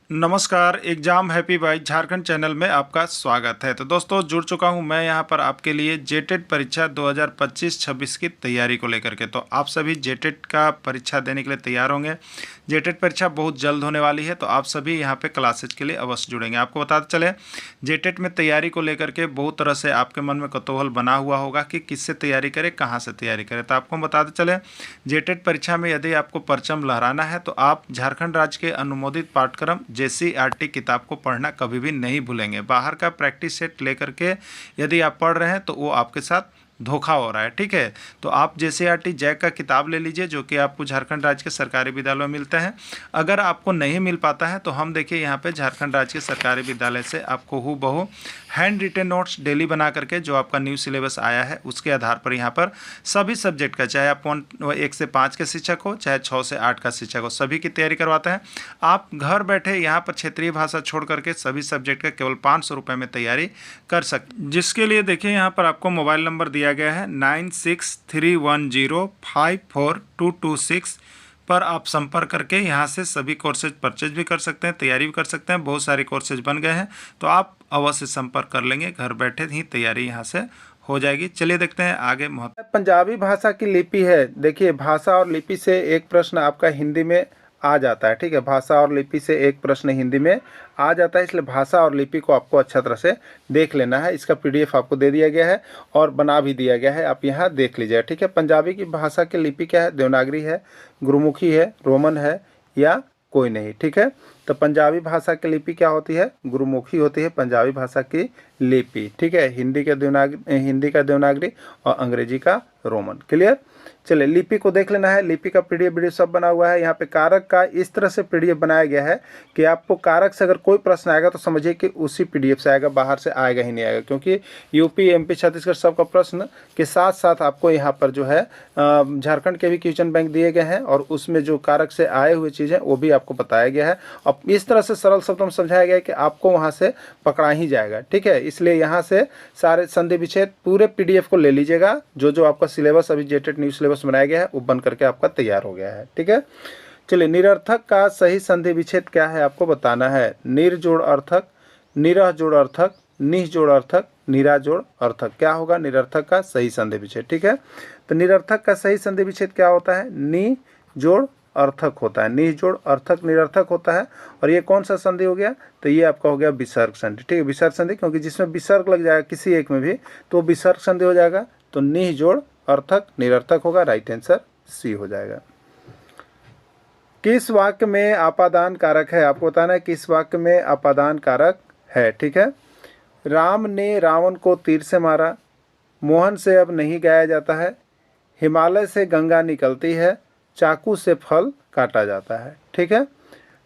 नमस्कार, exam happy by Jharkhand channel में आपका स्वागत है। तो दोस्तों जुड़ चुका हूं मैं यहां पर आपके लिए जेटेट परीक्षा 2025-26 की तैयारी को लेकर के। तो आप सभी जेटेट का परीक्षा देने के लिए तैयार होंगे। जेटेट परीक्षा बहुत जल्द होने वाली है, तो आप सभी यहां पे क्लासेज के लिए अवश्य जुड़ेंगे। आपको बताते चले, जेटेट में तैयारी को लेकर के बहुत तरह से आपके मन में कौतूहल बना हुआ होगा कि किससे तैयारी करें, कहाँ से तैयारी करें। तो आपको बताते चले, जेटेट परीक्षा में यदि आपको परचम लहराना है तो आप झारखंड राज्य के अनुमोदित पाठ्यक्रम JCERT किताब को पढ़ना कभी भी नहीं भूलेंगे। बाहर का प्रैक्टिस सेट लेकर के यदि आप पढ़ रहे हैं तो वो आपके साथ धोखा हो रहा है, ठीक है। तो आप JCERT जैक का किताब ले लीजिए, जो कि आपको झारखंड राज्य के सरकारी विद्यालयों में मिलते हैं। अगर आपको नहीं मिल पाता है तो हम देखिए यहाँ पे झारखंड राज्य के सरकारी विद्यालय से आपको हूबहू हैंड रिटेन नोट्स डेली बना करके, जो आपका न्यू सिलेबस आया है उसके आधार पर यहाँ पर सभी सब्जेक्ट का, चाहे आप 1 से 5 के शिक्षक हो, चाहे 6 से 8 का शिक्षक हो, सभी की तैयारी करवाते हैं। आप घर बैठे यहाँ पर क्षेत्रीय भाषा छोड़ करके सभी सब्जेक्ट का केवल 500 रुपये में तैयारी कर सकते, जिसके लिए देखिए यहाँ पर आपको मोबाइल नंबर दिया गया है 9631054226 पर आप संपर्क करके यहाँ से सभी कोर्सेज परचेज भी कर सकते हैं, तैयारी भी कर सकते हैं। बहुत सारे कोर्सेज बन गए हैं, तो आप अवश्य संपर्क कर लेंगे, घर बैठे ही तैयारी यहाँ से हो जाएगी। चलिए देखते हैं आगे। पंजाबी भाषा की लिपि है। देखिए, भाषा और लिपि से एक प्रश्न आपका हिंदी में आ जाता है, ठीक है। भाषा और लिपि से एक प्रश्न हिंदी में आ जाता है, इसलिए भाषा और लिपि को आपको अच्छा तरह से देख लेना है। इसका PDF आपको दे दिया गया है और बना भी दिया गया है, आप यहाँ देख लीजिए, ठीक है। पंजाबी की भाषा की लिपि क्या है? देवनागरी है, गुरुमुखी है, रोमन है या कोई नहीं, ठीक है। तो पंजाबी भाषा की लिपि क्या होती है? गुरुमुखी होती है पंजाबी भाषा की लिपि, ठीक है। हिंदी का देवनागरी और अंग्रेजी का रोमन। क्लियर? चलिए, लिपि को देख लेना है। लिपि का PDF वीडियो सब बना हुआ है। यहाँ पे कारक का इस तरह से PDF बनाया गया है कि आपको कारक से अगर कोई प्रश्न आएगा तो समझिए कि उसी PDF से आएगा, बाहर से आएगा ही नहीं आएगा, क्योंकि यूपी, MP, छत्तीसगढ़ सबका प्रश्न के साथ साथ आपको यहाँ पर जो है झारखंड के भी क्वेश्चन बैंक दिए गए हैं और उसमें जो कारक से आए हुए चीज़ें वो भी आपको बताया गया है। अब इस तरह से सरल शब्दों में समझाया गया है कि आपको वहाँ से पकड़ा ही जाएगा, ठीक है। इसलिए यहाँ से सारे संधि विच्छेद पूरे PDF को ले लीजिएगा। जो जो आपका सिलेबस अभी जेटेट न्यू सिलेबस बनाया गया है वो बन करके आपका तैयार हो गया है, ठीक है। चलिए, निरर्थक का सही संधि विच्छेद क्या है आपको बताना है। निर जोड़ अर्थक, निरह जोड़ अर्थक, निह जोड़ अर्थक, निरा जोड़ अर्थक। क्या होगा निरर्थक का सही संधि विच्छेद, ठीक है। तो निरर्थक का सही संधि विच्छेद क्या होता है? नि जोड़ अर्थक होता है, निह जोड़ अर्थक निरर्थक होता है। और ये कौन सा संधि हो गया? तो ये आपका हो गया विसर्ग संधि, ठीक है। विसर्ग संधि, क्योंकि जिसमें विसर्ग लग जाएगा किसी एक में भी तो विसर्ग संधि हो जाएगा। तो निह जोड़ अर्थक निरर्थक होगा, राइट आंसर C हो जाएगा। किस वाक्य में अपादान कारक है? आपको बताना है किस वाक्य में अपादान कारक है, ठीक है। राम ने रावण को तीर से मारा, मोहन से अब नहीं गाया जाता है, हिमालय से गंगा निकलती है, चाकू से फल काटा जाता है, ठीक है।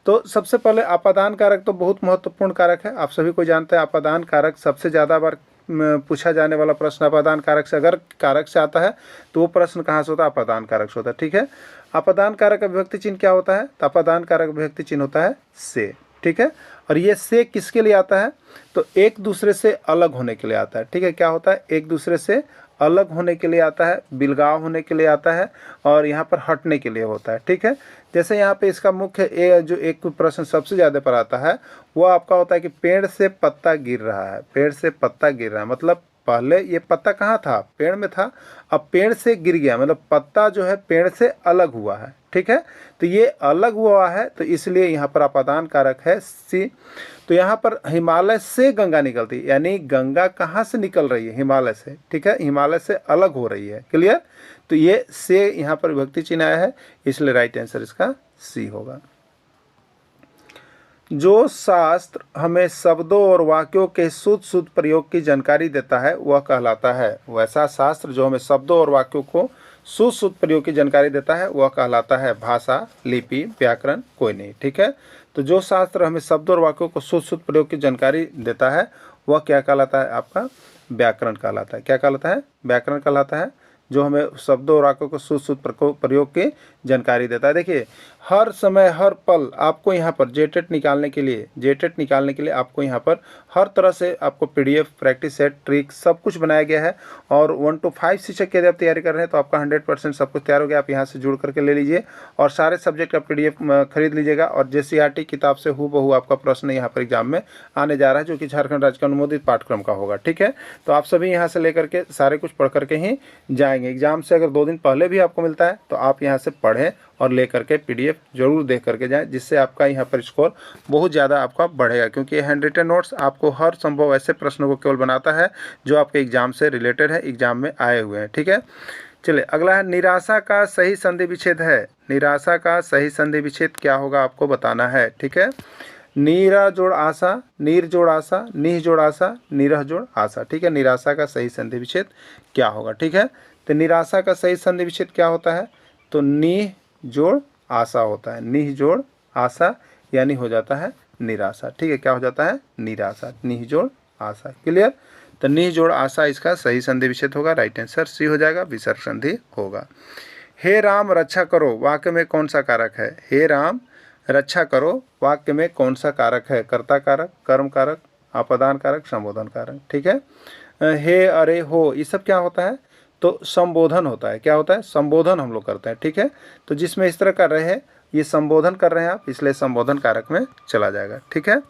तो सबसे पहले अपादान कारक तो बहुत महत्वपूर्ण कारक है, आप सभी को जानते हैं। अपादान कारक सबसे ज़्यादा बार पूछा जाने वाला प्रश्न अपादान कारक से, अगर कारक से आता है तो वो प्रश्न कहाँ से होता है? अपादान कारक से होता है, ठीक है। अपादान कारक का विभक्ति चिन्ह क्या होता है? तो अपादान कारक विभक्ति चिन्ह होता है से, ठीक है। और ये से किसके लिए आता है? तो एक दूसरे से अलग होने के लिए आता है, ठीक है। क्या होता है? एक दूसरे से अलग होने के लिए आता है, बिलगाव होने के लिए आता है और यहाँ पर हटने के लिए होता है, ठीक है। जैसे यहाँ पे इसका मुख्य जो एक प्रश्न सबसे ज़्यादा पर आता है वो आपका होता है कि पेड़ से पत्ता गिर रहा है। पेड़ से पत्ता गिर रहा है मतलब पहले ये पत्ता कहाँ था? पेड़ में था, अब पेड़ से गिर गया, मतलब पत्ता जो है पेड़ से अलग हुआ है, ठीक है। तो ये अलग हुआ है, तो इसलिए यहाँ पर अपादान कारक है C। तो यहाँ पर हिमालय से गंगा निकलती है, यानी गंगा कहाँ से निकल रही है? हिमालय से, ठीक है। हिमालय से अलग हो रही है, क्लियर। तो ये से यहाँ पर विभक्ति चिन्ह आया है, इसलिए राइट आंसर इसका C होगा। जो शास्त्र हमें शब्दों और वाक्यों के शुद्ध प्रयोग की जानकारी देता है वह कहलाता है। वैसा शास्त्र जो हमें शब्दों और वाक्यों को शुद्ध प्रयोग की जानकारी देता है वह कहलाता है भाषा, लिपि, व्याकरण, कोई नहीं, ठीक है। तो जो शास्त्र हमें शब्दों और वाक्यों को शुद्ध प्रयोग की जानकारी देता है वह क्या कहलाता है? आपका व्याकरण कहलाता है। क्या कहलाता है? व्याकरण कहलाता है, जो हमें शब्दों और वाक्यों को शुद्ध प्रयोग की जानकारी देता है। देखिए, हर समय हर पल आपको यहाँ पर जेटेट निकालने के लिए आपको यहाँ पर हर तरह से आपको पीडीएफ, प्रैक्टिस सेट, ट्रिक सब कुछ बनाया गया है। और 1 to 5 शिक्षक की यदि आप तैयारी कर रहे हैं तो आपका 100% सब कुछ तैयार हो गया। आप यहाँ से जुड़ करके ले लीजिए और सारे सब्जेक्ट का पीडीएफ खरीद लीजिएगा। और जेसीईआरटी किताब से हूबहू आपका प्रश्न यहाँ पर एग्जाम में आने जा रहा है, जो कि झारखंड राज्य का अनुमोदित पाठ्यक्रम का होगा। ठीक है, तो आप सभी यहाँ से लेकर के सारे कुछ पढ़ करके ही जाएंगे। एग्जाम से अगर 2 दिन पहले भी आपको मिलता है तो आप यहाँ से पढ़ें और ले करके पीडीएफ जरूर देख करके जाएं, जिससे आपका यहाँ पर स्कोर बहुत ज़्यादा आपका बढ़ेगा। क्योंकि ये हैंड रिटन नोट्स आपको हर संभव ऐसे प्रश्नों को केवल बनाता है जो आपके एग्जाम से रिलेटेड है, एग्जाम में आए हुए हैं। ठीक है, चलिए अगला है निराशा का सही संधि विच्छेद है। निराशा का सही संधि विच्छेद क्या होगा आपको बताना है। ठीक है, नीरा जोड़ आशा, नीर जोड़ आशा, निह जोड़ आशा, निरह जोड़ आशा। ठीक है, निराशा का सही संधि विच्छेद क्या होगा। ठीक है, तो निराशा का सही संधि विच्छेद क्या होता है, तो नीह जोड़ आशा होता है। निह जोड़ आशा यानी हो जाता है निराशा। ठीक है, क्या हो जाता है, निराशा। निह जोड़ आशा, क्लियर। तो निह जोड़ आशा इसका सही संधि विच्छेद होगा। राइट आंसर सी हो जाएगा, विसर्ग संधि होगा। हे राम रक्षा करो वाक्य में कौन सा कारक है। हे राम रक्षा करो वाक्य में कौन सा कारक है। कर्ता कारक, कर्म कारक, अपदान कारक, संबोधन कारक। ठीक है, हे, अरे, हो, ये सब क्या होता है, तो संबोधन होता है। क्या होता है, संबोधन हम लोग करते हैं। ठीक है, तो जिसमें इस तरह कर रहे हैं ये संबोधन कर रहे हैं आप, इसलिए संबोधन कारक में चला जाएगा। ठीक है,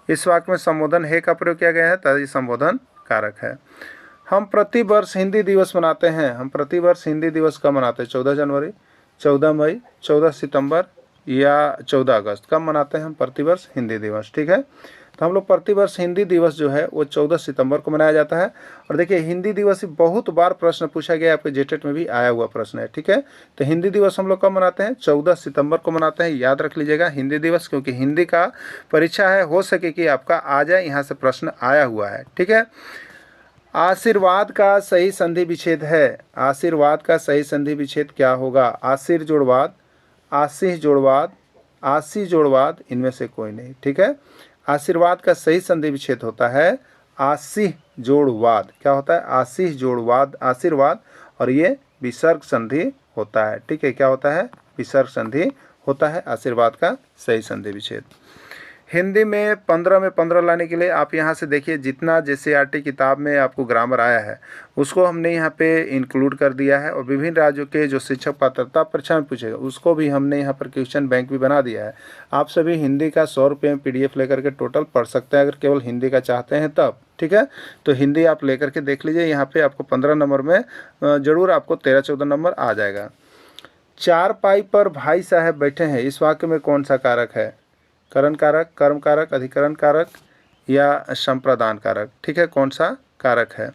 इस वाक्य में संबोधन हे का प्रयोग किया गया है, तभी संबोधन कारक है। हम प्रतिवर्ष हिंदी दिवस मनाते हैं। हम प्रतिवर्ष हिंदी दिवस कब मनाते हैं, 14 जनवरी, 14 मई, 14 सितंबर या 14 अगस्त। कब मनाते हैं हम प्रतिवर्ष हिंदी दिवस। ठीक है, तो हम लोग प्रतिवर्ष हिंदी दिवस जो है वो 14 सितंबर को मनाया जाता है। और देखिए हिंदी दिवस बहुत बार प्रश्न पूछा गया, आपके जेटेट में भी आया हुआ प्रश्न है। ठीक है, तो हिंदी दिवस हम लोग कब मनाते हैं, 14 सितंबर को मनाते हैं। याद रख लीजिएगा हिंदी दिवस, क्योंकि हिंदी का परीक्षा है, हो सके कि आपका आ जाए, यहाँ से प्रश्न आया हुआ है। ठीक है, आशीर्वाद का सही संधि विच्छेद है। आशीर्वाद का सही संधि विच्छेद क्या होगा, आशीर जोड़वाद, आशीष जोड़वाद, आशी जोड़वाद, इनमें से कोई नहीं। ठीक है, आशीर्वाद का सही संधि विच्छेद होता है आशीष जोड़वाद। क्या होता है, आशीष जोड़वाद, आशीर्वाद, और ये विसर्ग संधि होता है। ठीक है, क्या होता है, विसर्ग संधि होता है आशीर्वाद का सही संधि विच्छेद। हिंदी में 15 में 15 लाने के लिए आप यहाँ से देखिए, जितना जेसीईआरटी किताब में आपको ग्रामर आया है उसको हमने यहाँ पे इंक्लूड कर दिया है। और विभिन्न राज्यों के जो शिक्षक पात्रता परीक्षा में पूछेगा उसको भी हमने यहाँ पर क्वेश्चन बैंक भी बना दिया है। आप सभी हिंदी का 100 रुपये में PDF लेकर के टोटल पढ़ सकते हैं, अगर केवल हिंदी का चाहते हैं तब। ठीक है, तो हिंदी आप लेकर के देख लीजिए, यहाँ पर आपको 15 नंबर में ज़रूर आपको 13-14 नंबर आ जाएगा। चारपाई पर भाई साहब बैठे हैं, इस वाक्य में कौन सा कारक है, करण कारक, कर्म कारक, अधिकरण कारक या संप्रदान कारक। ठीक है, कौन सा कारक है,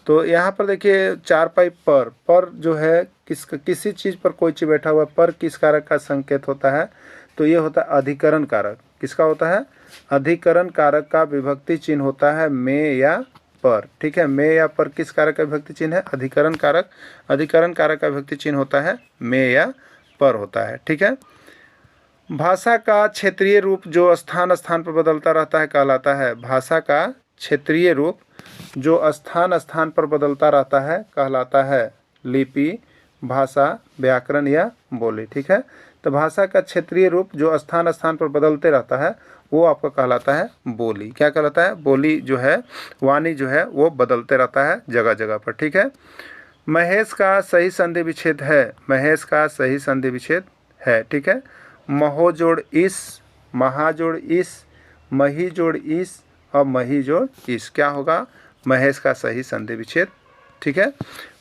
तो यहाँ पर देखिए चारपाई पर जो है किसी चीज़ पर कोई चीज़ बैठा हुआ पर किस कारक का संकेत होता है, तो ये होता है अधिकरण कारक। किसका होता है, अधिकरण कारक का विभक्ति चिन्ह होता है में या पर। ठीक है, में या पर किस कारक का विभक्ति चिन्ह है, अधिकरण कारक। अधिकरण कारक का विभक्ति चिन्ह होता है में या पर होता है। ठीक है, भाषा का क्षेत्रीय रूप जो स्थान स्थान पर बदलता रहता है कहलाता है। भाषा का क्षेत्रीय रूप जो स्थान स्थान पर बदलता रहता है कहलाता है लिपि, भाषा, व्याकरण या बोली। ठीक है, तो भाषा का क्षेत्रीय रूप जो स्थान स्थान पर बदलते रहता है वो आपका कहलाता है बोली। क्या कहलाता है, बोली जो है, वाणी जो है वो बदलते रहता है जगह जगह पर। ठीक है, महेश का सही संधि विच्छेद है। महेश का सही संधि विच्छेद है। ठीक है, महो जोड़ इस, महा जोड़ इस, मही जोड़ इस और मही जोड़ इस। क्या होगा, महेश का सही संधि विच्छेद। ठीक है,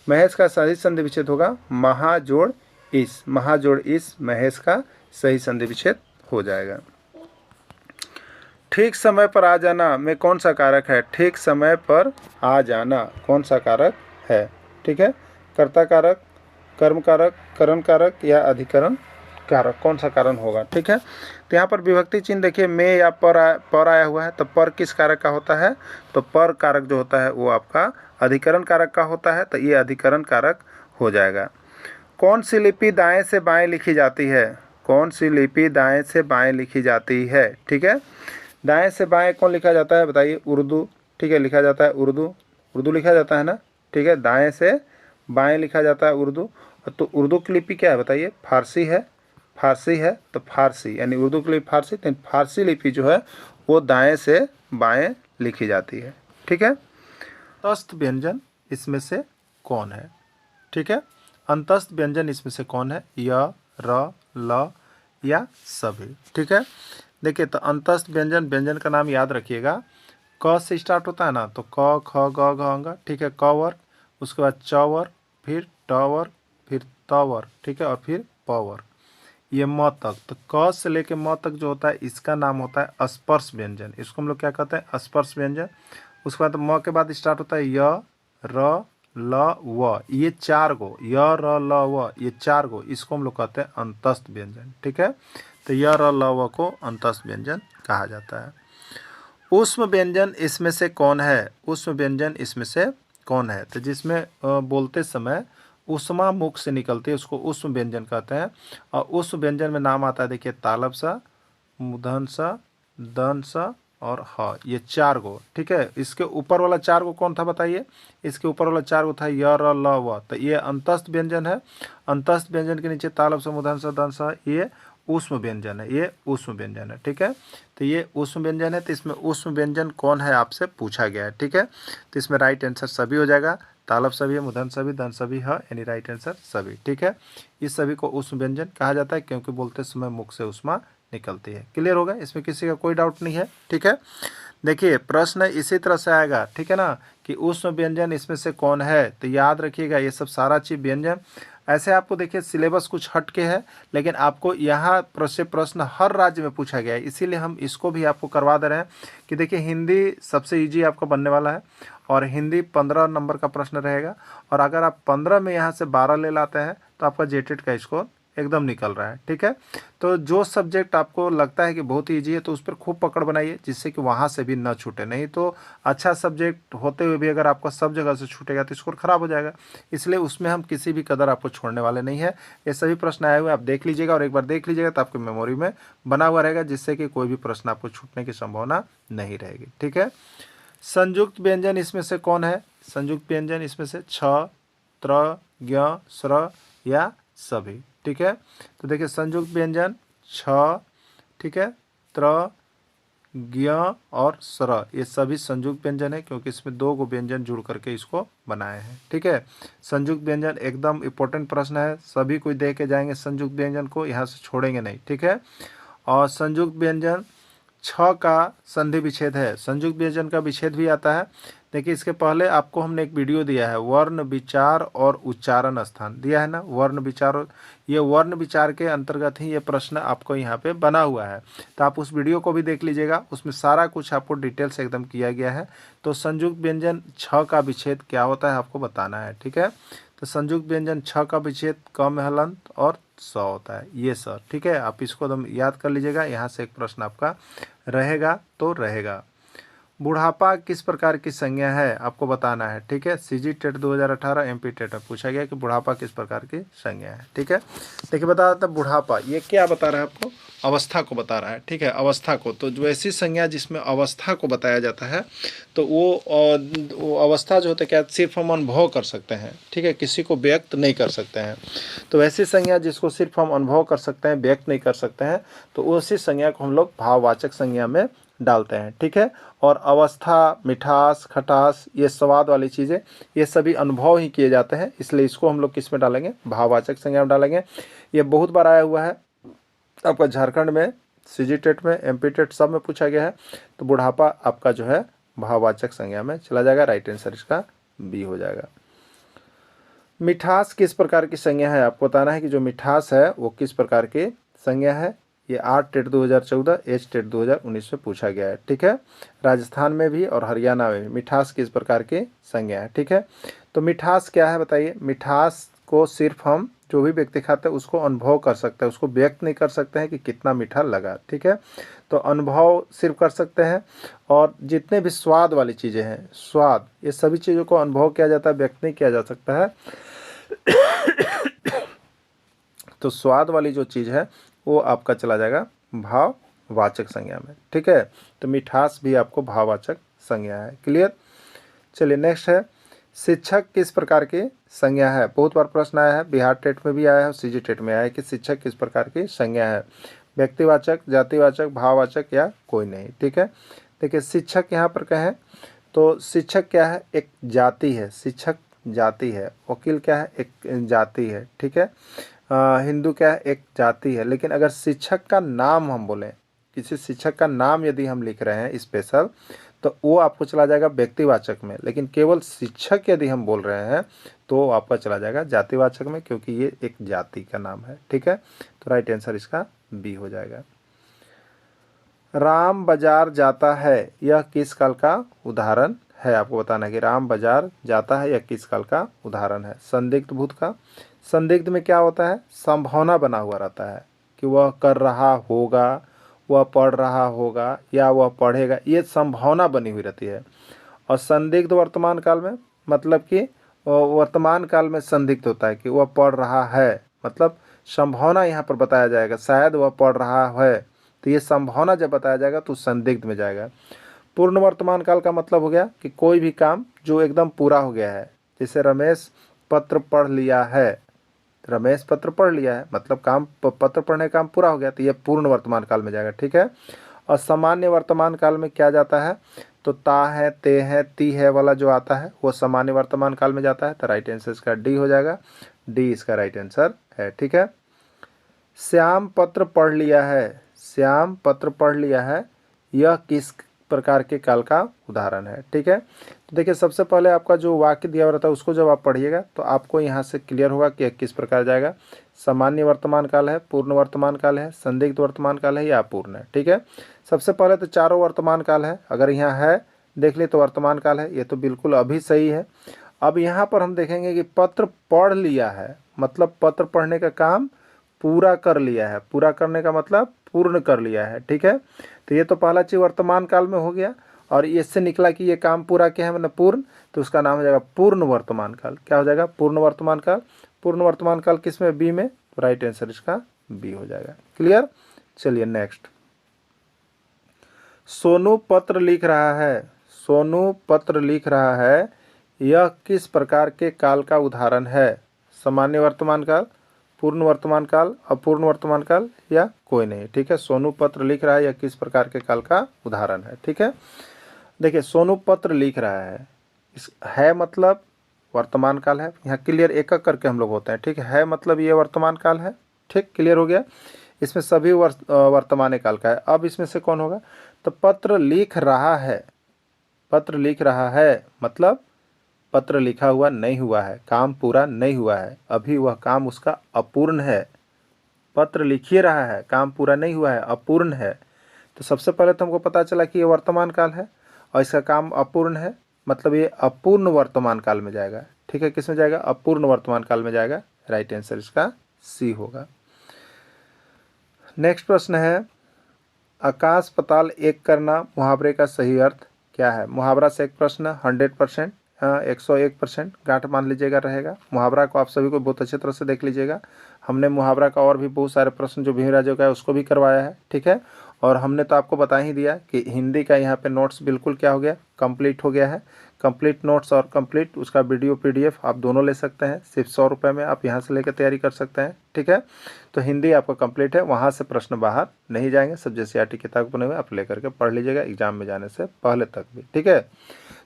महेश का सही संधि विच्छेद होगा महा जोड़ इस। महा जोड़ इस महेश का सही संधि विच्छेद हो जाएगा। ठीक समय पर आ जाना में कौन सा कारक है। ठीक समय पर आ जाना कौन सा कारक है। ठीक है, कर्ता कारक, कर्म कारक, करण कारक या अधिकरण कारक, कौन सा कारण होगा। ठीक है, तो यहाँ पर विभक्ति चिन्ह देखिए में या पर आया हुआ है, तो पर किस कारक का होता है, तो पर कारक जो होता है वो आपका अधिकरण कारक का होता है, तो ये अधिकरण कारक हो जाएगा। कौन सी लिपि दाएं से बाएं लिखी जाती है। कौन सी लिपि दाएं से बाएं लिखी जाती है। ठीक है, दाएं से बाएं कौन लिखा जाता है बताइए, उर्दू। ठीक है, लिखा जाता है उर्दू, उर्दू लिखा जाता है ना। ठीक है, दाएं से बाएं लिखा जाता है उर्दू। तो उर्दू की लिपि क्या है बताइए, फारसी है। फारसी है तो फारसी, यानी उर्दू के लिए फारसी, तो फारसी लिपि जो है वो दाएं से बाएं लिखी जाती है। ठीक है। अंतस्थ व्यंजन इसमें से कौन है? ठीक है, अंतस्थ व्यंजन इसमें से कौन है? य, र, ल या सभी। ठीक है, देखिए तो अंतस्थ व्यंजन, व्यंजन का नाम याद रखिएगा, क से स्टार्ट होता है ना, तो क, ख, ग, घ, अंग। ठीक है, क वर्ग, उसके बाद च वर्ग, फिर ट वर्ग, फिर त वर्ग। ठीक है, और फिर प वर्ग, ये म तक। तो क से लेके म तक जो होता है इसका नाम होता है स्पर्श व्यंजन। इसको हम लोग क्या कहते हैं? स्पर्श व्यंजन। उसके बाद म के बाद स्टार्ट होता है य, र, ल, व, ये चार गो, य, र, ल, व, ये चार गो, इसको हम लोग कहते हैं अंतस्थ व्यंजन। ठीक है, तो य, र, ल, व को अंतस्थ व्यंजन कहा जाता है। ऊष्म व्यंजन इसमें से कौन है? ऊष्म व्यंजन इसमें से कौन है? तो जिसमें बोलते समय ऊष्मा मुख से निकलती है उसको ऊष्म व्यंजन कहते हैं। और ऊष्म व्यंजन में नाम आता है, देखिए, तालब सा, मूर्धन सा, दंत सा और ह, ये चार गो। ठीक है, इसके ऊपर वाला चार गो कौन था बताइए? इसके ऊपर वाला चार गो था य, र, ल, व, तो ये अंतस्थ व्यंजन है। अंतस्थ व्यंजन के नीचे तालब सा, मूर्धन सा, दंत सा, ये ऊष्म व्यंजन है, ये ऊष्म व्यंजन है। ठीक है, तो ये ऊष्म व्यंजन है, तो इसमें ऊष्म व्यंजन कौन है आपसे पूछा गया है। ठीक है, तो इसमें राइट आंसर सभी हो जाएगा, तालब सभी है, मूर्धन सभी, दंत सभी है, यानी राइट आंसर सभी। ठीक है, इस सभी को ऊष्म व्यंजन कहा जाता है क्योंकि बोलते समय मुख से ऊष्मा निकलती है। क्लियर होगा, इसमें किसी का कोई डाउट नहीं है। ठीक है, देखिए प्रश्न इसी तरह से आएगा, ठीक है ना, कि ऊष्म व्यंजन इसमें से कौन है, तो याद रखिएगा ये सब सारा चीज व्यंजन। ऐसे आपको देखिए सिलेबस कुछ हट के है, लेकिन आपको यहाँ से प्रश्न हर राज्य में पूछा गया है, इसीलिए हम इसको भी आपको करवा दे रहे हैं कि देखिए हिंदी सबसे ईजी आपका बनने वाला है, और हिंदी 15 नंबर का प्रश्न रहेगा, और अगर आप 15 में यहाँ से 12 ले लाते हैं तो आपका जेटेट का स्कोर एकदम निकल रहा है। ठीक है, तो जो सब्जेक्ट आपको लगता है कि बहुत ईजी है तो उस पर खूब पकड़ बनाइए, जिससे कि वहाँ से भी न छूटे, नहीं तो अच्छा सब्जेक्ट होते हुए भी अगर आपका सब जगह से छूटेगा तो स्कोर खराब हो जाएगा। इसलिए उसमें हम किसी भी कदर आपको छोड़ने वाले नहीं है। ये सभी प्रश्न आए हुए आप देख लीजिएगा, और एक बार देख लीजिएगा तो आपकी मेमोरी में बना हुआ रहेगा, जिससे कि कोई भी प्रश्न आपको छूटने की संभावना नहीं रहेगी। ठीक है, संयुक्त व्यंजन इसमें से कौन है? संयुक्त व्यंजन इसमें से छ, त्र, ज्ञ, स्र या सभी। ठीक है, तो देखिए संयुक्त व्यंजन छ, ठीक है, त्र, ज्ञ और स्र, ये सभी संयुक्त व्यंजन है क्योंकि इसमें दो गो व्यंजन जुड़ करके इसको बनाए हैं। ठीक है, संयुक्त व्यंजन एकदम इंपॉर्टेंट प्रश्न है, सभी कोई दे के जाएंगे संयुक्त व्यंजन को, यहाँ से छोड़ेंगे नहीं। ठीक है, और संयुक्त व्यंजन छ का संधि विच्छेद है, संयुक्त व्यंजन का विच्छेद भी आता है। देखिए इसके पहले आपको हमने एक वीडियो दिया है, वर्ण विचार और उच्चारण स्थान दिया है ना, वर्ण विचार, और ये वर्ण विचार के अंतर्गत ही ये प्रश्न आपको यहाँ पे बना हुआ है, तो आप उस वीडियो को भी देख लीजिएगा, उसमें सारा कुछ आपको डिटेल से एकदम किया गया है। तो संयुक्त व्यंजन छ का विच्छेद क्या होता है आपको बताना है। ठीक है, तो संयुक्त व्यंजन छ का विच्छेद क में हलंत और स होता है, ये सर। ठीक है, आप इसको एकदम याद कर लीजिएगा, यहाँ से एक प्रश्न आपका रहेगा तो रहेगा। बुढ़ापा किस प्रकार की संज्ञा है आपको बताना है। ठीक है, सीजी टेट 2018 एमपी टेट में पूछा गया कि बुढ़ापा किस प्रकार की संज्ञा है। ठीक है, देखिए बता रहा था बुढ़ापा, ये क्या बता रहा है आपको? अवस्था को बता रहा है। ठीक है, अवस्था को, तो जो ऐसी संज्ञा जिसमें अवस्था को बताया जाता है तो वो अवस्था जो होता है क्या, सिर्फ हम अनुभव कर सकते हैं। ठीक है, किसी को व्यक्त नहीं कर सकते हैं, तो ऐसी संज्ञा जिसको सिर्फ हम अनुभव कर सकते हैं, व्यक्त नहीं कर सकते हैं, तो उसी संज्ञा को हम लोग भाववाचक संज्ञा में डालते हैं। ठीक है, और अवस्था, मिठास, खटास, ये स्वाद वाली चीज़ें, ये सभी अनुभव ही किए जाते हैं, इसलिए इसको हम लोग किस में डालेंगे? भाववाचक संज्ञा में डालेंगे। ये बहुत बार आया हुआ है आपका झारखंड में, सीजी टेट में, एमपी टेट सब में पूछा गया है, तो बुढ़ापा आपका जो है भाववाचक संज्ञा में चला जाएगा, राइट आंसर इसका बी हो जाएगा। मिठास किस प्रकार की संज्ञा है आपको बताना है कि जो मिठास है वो किस प्रकार की संज्ञा है। ये आर टेट 2014, एच टेट 2019 में पूछा गया है। ठीक है, राजस्थान में भी और हरियाणा में भी मिठास किस प्रकार की संज्ञा है। ठीक है, तो मिठास क्या है बताइए? मिठास को सिर्फ हम, जो भी व्यक्ति खाते हैं उसको अनुभव कर सकते हैं, उसको व्यक्त नहीं कर सकते हैं कि कितना मीठा लगा। ठीक है, तो अनुभव सिर्फ कर सकते हैं, और जितने भी स्वाद वाली चीज़ें हैं, स्वाद, ये सभी चीज़ों को अनुभव किया जाता है, व्यक्त नहीं किया जा सकता है। तो स्वाद वाली जो चीज़ है वो आपका चला जाएगा भाववाचक संज्ञा में। ठीक है, तो मिठास भी आपको भाववाचक संज्ञा है। क्लियर? चलिए नेक्स्ट है, शिक्षक किस प्रकार की संज्ञा है? बहुत बार प्रश्न आया है, बिहार टेट में भी आया है और सीजी टेट में आया है कि शिक्षक किस प्रकार की संज्ञा है? व्यक्तिवाचक, जातिवाचक, भाववाचक या कोई नहीं। ठीक है, देखिए शिक्षक यहाँ पर कहें तो शिक्षक क्या है? एक जाति है, शिक्षक जाति है। वकील क्या है? एक जाति है। ठीक है, हिंदू क्या है? एक जाति है। लेकिन अगर शिक्षक का नाम हम बोलें, किसी शिक्षक का नाम यदि हम लिख रहे हैं स्पेशल, तो वो आपको चला जाएगा व्यक्तिवाचक में। लेकिन केवल शिक्षक यदि हम बोल रहे हैं तो वो आपका चला जाएगा जातिवाचक में, क्योंकि ये एक जाति का नाम है। ठीक है, तो राइट आंसर इसका बी हो जाएगा। राम बाजार जाता है, यह किस काल का उदाहरण है? आपको बताना है कि राम बाजार जाता है यह किस काल का उदाहरण है? संदिग्ध भूत का। संदिग्ध में क्या होता है? संभावना बना हुआ रहता है कि वह कर रहा होगा, वह पढ़ रहा होगा या वह पढ़ेगा, ये संभावना बनी हुई रहती है। और संदिग्ध वर्तमान काल में मतलब कि वर्तमान काल में संदिग्ध होता है कि वह पढ़ रहा है, मतलब संभावना यहाँ पर बताया जाएगा, शायद वह पढ़ रहा है, तो ये संभावना जब बताया जाएगा तो संदिग्ध में जाएगा। पूर्ण वर्तमान काल का मतलब हो गया कि कोई भी काम जो एकदम पूरा हो गया है, जैसे रमेश पत्र पढ़ लिया है, रमेश पत्र पढ़ लिया है मतलब काम, पत्र पढ़ने का काम पूरा हो गया, तो यह पूर्ण वर्तमान काल में जाएगा। ठीक है, और सामान्य वर्तमान काल में क्या जाता है? तो ता है, ते है, ती है वाला जो आता है वो सामान्य वर्तमान काल में जाता है। तो राइट आंसर इसका डी हो जाएगा, डी इसका राइट आंसर है। ठीक है, श्याम पत्र पढ़ लिया है, श्याम पत्र पढ़ लिया है, यह किस प्रकार के काल का उदाहरण है? ठीक है, तो देखिए सबसे पहले आपका जो वाक्य दिया हुआ रहता है उसको जब आप पढ़िएगा तो आपको यहाँ से क्लियर होगा कि किस प्रकार जाएगा। सामान्य वर्तमान काल है, पूर्ण वर्तमान काल है, संदिग्ध वर्तमान काल है या अपूर्ण है। ठीक है, सबसे पहले तो चारों वर्तमान काल है, अगर यहाँ है देख लिए तो वर्तमान काल है, ये तो बिल्कुल अभी सही है। अब यहाँ पर हम देखेंगे कि पत्र पढ़ लिया है मतलब पत्र पढ़ने का काम पूरा कर लिया है, पूरा करने का मतलब पूर्ण कर लिया है। ठीक है, तो ये तो पहला चीज वर्तमान काल में हो गया, और इससे निकला कि ये काम पूरा क्या है मतलब पूर्ण, तो उसका नाम हो जाएगा पूर्ण वर्तमान काल। क्या हो जाएगा? पूर्ण वर्तमान काल। पूर्ण वर्तमान काल किस में? बी में, तो राइट आंसर इसका बी हो जाएगा। क्लियर, चलिए नेक्स्ट। सोनू पत्र लिख रहा है, सोनू पत्र लिख रहा है, यह किस प्रकार के काल का उदाहरण है? सामान्य वर्तमान काल, पूर्ण वर्तमान काल, अपूर्ण वर्तमान काल या कोई नहीं। ठीक है, सोनू पत्र लिख रहा है यह किस प्रकार के काल का उदाहरण है? ठीक है, देखिए सोनू पत्र लिख रहा है, इस है मतलब वर्तमान काल है, यहाँ क्लियर एक एक करके हम लोग होते हैं। ठीक है, मतलब ये वर्तमान काल है। ठीक, क्लियर हो गया, इसमें सभी वर्तमान काल का है। अब इसमें से कौन होगा? तो पत्र लिख रहा है, पत्र लिख रहा है मतलब पत्र लिखा हुआ नहीं हुआ है, काम पूरा नहीं हुआ है, अभी वह काम उसका अपूर्ण है। पत्र लिख ही रहा है, काम पूरा नहीं हुआ है, अपूर्ण है। तो सबसे पहले तो हमको पता चला कि ये वर्तमान काल है और इसका काम अपूर्ण है, मतलब ये अपूर्ण वर्तमान काल में जाएगा। ठीक है, किस में जाएगा? अपूर्ण वर्तमान काल में जाएगा। राइट आंसर इसका सी होगा। नेक्स्ट प्रश्न है, आकाश पताल एक करना मुहावरे का सही अर्थ क्या है? मुहावरा से एक प्रश्न 100%, 101% गांठ मान लीजिएगा रहेगा। मुहावरा को आप सभी को बहुत अच्छी तरह से देख लीजिएगा। हमने मुहावरा का और भी बहुत सारे प्रश्न जो भीम राज्यों का है उसको भी करवाया है। ठीक है, और हमने तो आपको बता ही दिया कि हिंदी का यहाँ पे नोट्स बिल्कुल क्या हो गया? कंप्लीट हो गया है। कंप्लीट नोट्स और कंप्लीट उसका वीडियो PDF आप दोनों ले सकते हैं, सिर्फ 100 रुपये में आप यहाँ से लेकर तैयारी कर सकते हैं। ठीक है, तो हिंदी आपका कंप्लीट है, वहाँ से प्रश्न बाहर नहीं जाएंगे। सब जैसे CRT किताब बने हुए आप लेकर के पढ़ लीजिएगा एग्जाम में जाने से पहले तक भी। ठीक है,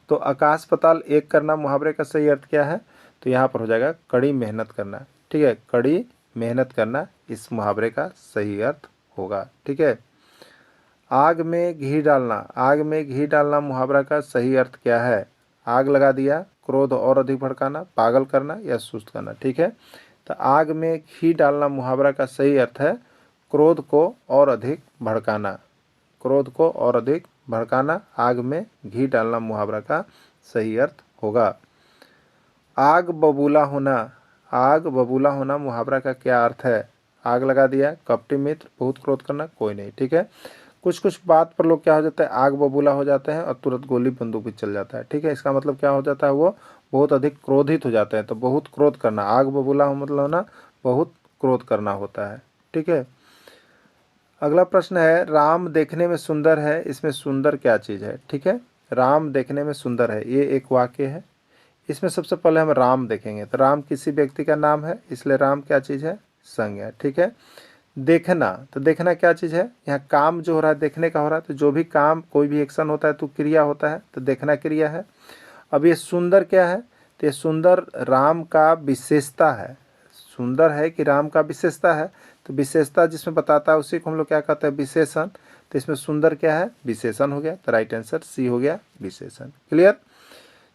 तो आकाश पताल एक करना मुहावरे का सही अर्थ क्या है? तो यहाँ पर हो जाएगा कड़ी मेहनत करना। ठीक है, कड़ी मेहनत करना इस मुहावरे का सही अर्थ होगा। ठीक है, आग में घी डालना, आग में घी डालना मुहावरा का सही अर्थ क्या है? आग लगा दिया, क्रोध और अधिक भड़काना, पागल करना या सुस्त करना। ठीक है, तो आग में घी डालना मुहावरा का सही अर्थ है क्रोध को और अधिक भड़काना, क्रोध को और अधिक भड़काना। आग में घी डालना मुहावरा का सही अर्थ होगा। आग बबूला होना, आग बबूला होना मुहावरा का क्या अर्थ है? आग लगा दिया, कपटी मित्र, बहुत क्रोध करना, कोई नहीं। ठीक है, कुछ कुछ बात पर लोग क्या हो जाता है? आग बबूला हो जाते हैं और तुरंत गोली बंदूक भी चल जाता है। ठीक है, इसका मतलब क्या हो जाता है? वो बहुत अधिक क्रोधित हो जाते हैं। तो बहुत क्रोध करना, आग बबूला हो मतलब ना बहुत क्रोध करना होता है। ठीक है, अगला प्रश्न है, राम देखने में सुंदर है, इसमें सुंदर क्या चीज़ है? ठीक है, राम देखने में सुंदर है, ये एक वाक्य है, इसमें सबसे पहले हम राम देखेंगे। तो राम किसी व्यक्ति का नाम है, इसलिए राम क्या चीज़ है? संज्ञा। ठीक है। देखना, तो देखना क्या चीज़ है? यहाँ काम जो हो रहा है देखने का हो रहा है, तो जो भी काम कोई भी एक्शन होता है तो क्रिया होता है, तो देखना क्रिया है। अब ये सुंदर क्या है? तो ये सुंदर राम का विशेषता है। सुंदर है कि राम का विशेषता है, तो विशेषता जिसमें बताता है उसी को हम लोग क्या कहते हैं? विशेषण। तो इसमें सुंदर क्या है? विशेषण हो गया। तो राइट आंसर सी हो गया, विशेषण। क्लियर।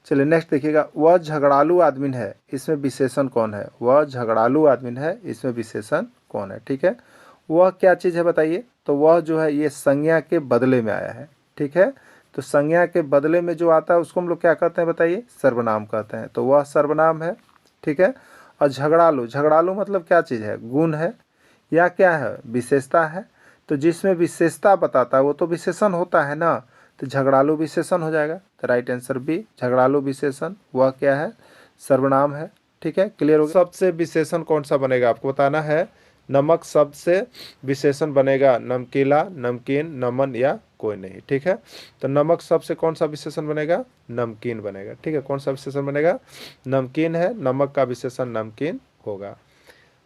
चलिए नेक्स्ट देखिएगा, वह झगड़ालू आदमी है, इसमें विशेषण कौन है? वह झगड़ालू आदमी है, इसमें विशेषण कौन है? ठीक है। वह क्या चीज़ है बताइए? तो वह जो है ये संज्ञा के बदले में आया है। ठीक है। तो संज्ञा के बदले में जो आता है उसको हम लोग क्या कहते हैं बताइए? सर्वनाम कहते हैं। तो वह सर्वनाम है। ठीक है। और झगड़ालू, झगड़ालू मतलब क्या चीज़ है? गुण है या क्या है? विशेषता है। तो जिसमें विशेषता बताता है वो तो विशेषण होता है ना, तो झगड़ालू विशेषण हो जाएगा। तो राइट आंसर बी, झगड़ालू विशेषण। वह क्या है? सर्वनाम है। ठीक है। क्लियर हो गया। शब्द से विशेषण कौन सा बनेगा आपको बताना है। नमक शब्द से विशेषण बनेगा नमकीला, नमकीन, नमन या कोई नहीं। ठीक है। तो नमक शब्द से कौन सा विशेषण बनेगा? नमकीन बनेगा। ठीक है। कौन सा विशेषण बनेगा? नमकीन है, नमक का विशेषण नमकीन होगा।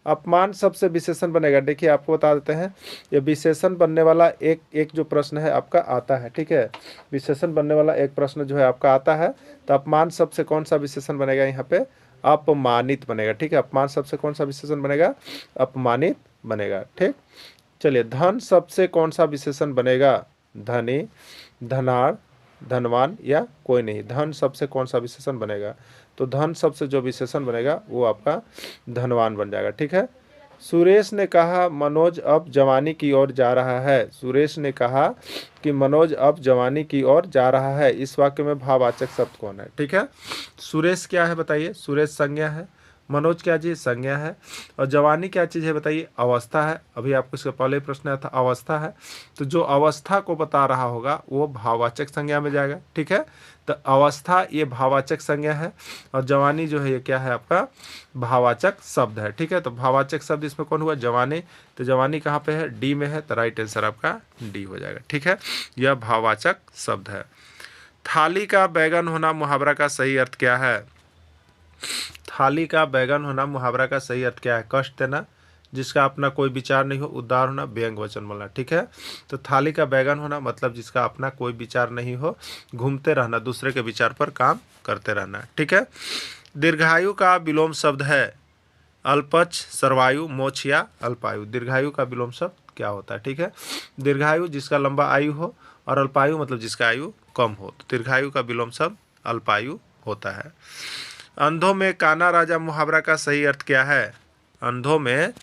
अपमान शब्द से विशेषण बनेगा। देखिए आपको बता देते हैं, ये विशेषण बनने वाला एक जो प्रश्न है आपका आता है। ठीक है। विशेषण बनने वाला एक प्रश्न जो है आपका आता है। तो अपमान शब्द से कौन सा विशेषण बनेगा? यहाँ पे अपमानित बनेगा। ठीक है। अपमान शब्द से कौन सा विशेषण बनेगा? अपमानित बनेगा। ठीक। चलिए, धन शब्द से कौन सा विशेषण बनेगा? धनी, धनाढ़, धनवान या कोई नहीं। धन शब्द से कौन सा विशेषण बनेगा? तो धन शब्द से जो विशेषण बनेगा वो आपका धनवान बन जाएगा। ठीक है। सुरेश ने कहा मनोज अब जवानी की ओर जा रहा है। सुरेश ने कहा कि मनोज अब जवानी की ओर जा रहा है। इस वाक्य में भाववाचक शब्द कौन है? ठीक है। सुरेश क्या है बताइए? सुरेश संज्ञा है। मनोज क्या चीज़? संज्ञा है। और जवानी क्या चीज़ है बताइए? अवस्था है। अभी आपको इसका पहले प्रश्न आया था, अवस्था है। तो जो अवस्था को बता रहा होगा वो भाववाचक संज्ञा में जाएगा। ठीक है। तो अवस्था ये भाववाचक संज्ञा है और जवानी जो है ये क्या है आपका? भाववाचक शब्द है। ठीक है। तो भाववाचक शब्द इसमें कौन हुआ? जवानी। तो जवानी कहाँ पे है? डी में है। तो राइट आंसर आपका डी हो जाएगा। ठीक है। यह भाववाचक शब्द है। थाली का बैगन होना मुहावरा का सही अर्थ क्या है? थाली का बैगन होना मुहावरा का सही अर्थ क्या है? कष्ट देना, जिसका अपना कोई विचार नहीं हो, उदार होना, व्यंग वचन बोलना। ठीक है। तो थाली का बैगन होना मतलब जिसका अपना कोई विचार नहीं हो, घूमते रहना, दूसरे के विचार पर काम करते रहना। ठीक है। दीर्घायु का विलोम शब्द है अल्पच, सर्वायु, मोक्ष या अल्पायु। दीर्घायु का विलोम शब्द क्या होता है? ठीक है। दीर्घायु जिसका लंबा आयु हो और अल्पायु मतलब जिसका आयु कम हो। तो दीर्घायु का विलोम शब्द अल्पायु होता है। अंधों में काना राजा मुहावरा का सही अर्थ क्या है? अंधों में